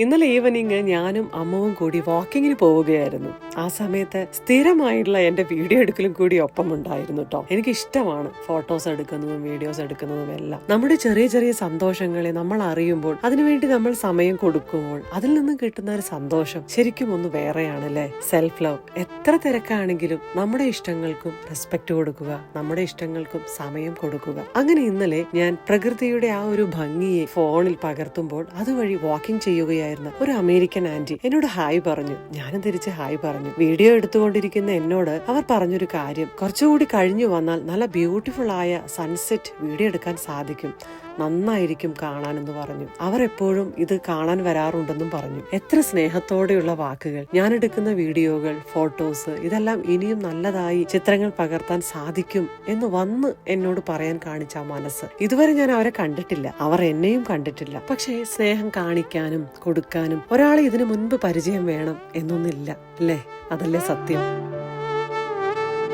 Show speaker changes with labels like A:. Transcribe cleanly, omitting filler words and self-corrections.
A: ഇന്നലെ ഈവനിങ് ഞാനും അമ്മവും കൂടി വാക്കിങ്ങിന് പോവുകയായിരുന്നു. ആ സമയത്ത് സ്ഥിരമായിട്ടുള്ള എന്റെ വീഡിയോ എടുക്കലും കൂടി ഒപ്പം ഉണ്ടായിരുന്നു കേട്ടോ. എനിക്ക് ഇഷ്ടമാണ് ഫോട്ടോസ് എടുക്കുന്നതും വീഡിയോസ് എടുക്കുന്നതും എല്ലാം. നമ്മുടെ ചെറിയ ചെറിയ സന്തോഷങ്ങളെ നമ്മൾ അറിയുമ്പോൾ അതിനുവേണ്ടി നമ്മൾ സമയം കൊടുക്കുമ്പോൾ അതിൽ നിന്നും കിട്ടുന്ന ഒരു സന്തോഷം ശരിക്കും ഒന്ന് വേറെയാണല്ലേ. Self love. എത്ര തിരക്കാണെങ്കിലും നമ്മുടെ ഇഷ്ടങ്ങൾക്കും റെസ്പെക്ട് കൊടുക്കുക, നമ്മുടെ ഇഷ്ടങ്ങൾക്കും സമയം കൊടുക്കുക. അങ്ങനെ ഇന്നലെ ഞാൻ പ്രകൃതിയുടെ ആ ഒരു ഭംഗിയെ ഫോണിൽ പകർത്തുമ്പോൾ അതുവഴി വാക്കിംഗ് ചെയ്യുകയായിരുന്നു. ഒരു അമേരിക്കൻ ആന്റി എന്നോട് ഹായ് പറഞ്ഞു. ഞാനും തിരിച്ച് ഹായ് പറഞ്ഞു. വീഡിയോ എടുത്തുകൊണ്ടിരിക്കുന്ന എന്നോട് അവർ പറഞ്ഞൊരു കാര്യം, കുറച്ചുകൂടി കഴിഞ്ഞു വന്നാൽ നല്ല ബ്യൂട്ടിഫുൾ ആയ സൺസെറ്റ് വീഡിയോ എടുക്കാൻ സാധിക്കും, നന്നായിരിക്കും കാണാനെന്ന് പറഞ്ഞു. അവർ എപ്പോഴും ഇത് കാണാൻ വരാറുണ്ടെന്നും പറഞ്ഞു. എത്ര സ്നേഹത്തോടെയുള്ള വാക്കുകൾ. ഞാൻ എടുക്കുന്ന വീഡിയോകൾ, ഫോട്ടോസ് ഇതെല്ലാം ഇനിയും നല്ലതായി ചിത്രങ്ങൾ പകർത്താൻ സാധിക്കും എന്ന് വന്ന് എന്നോട് പറയാൻ കാണിച്ച ആ മനസ്സ്. ഇതുവരെ ഞാൻ അവരെ കണ്ടിട്ടില്ല, അവർ എന്നെയും കണ്ടിട്ടില്ല. പക്ഷേ സ്നേഹം കാണിക്കാനും കൊടുക്കാനും ഒരാളെ ഇതിനു മുൻപ് പരിചയം വേണം എന്നൊന്നില്ല അല്ലേ? അതല്ലേ സത്യം.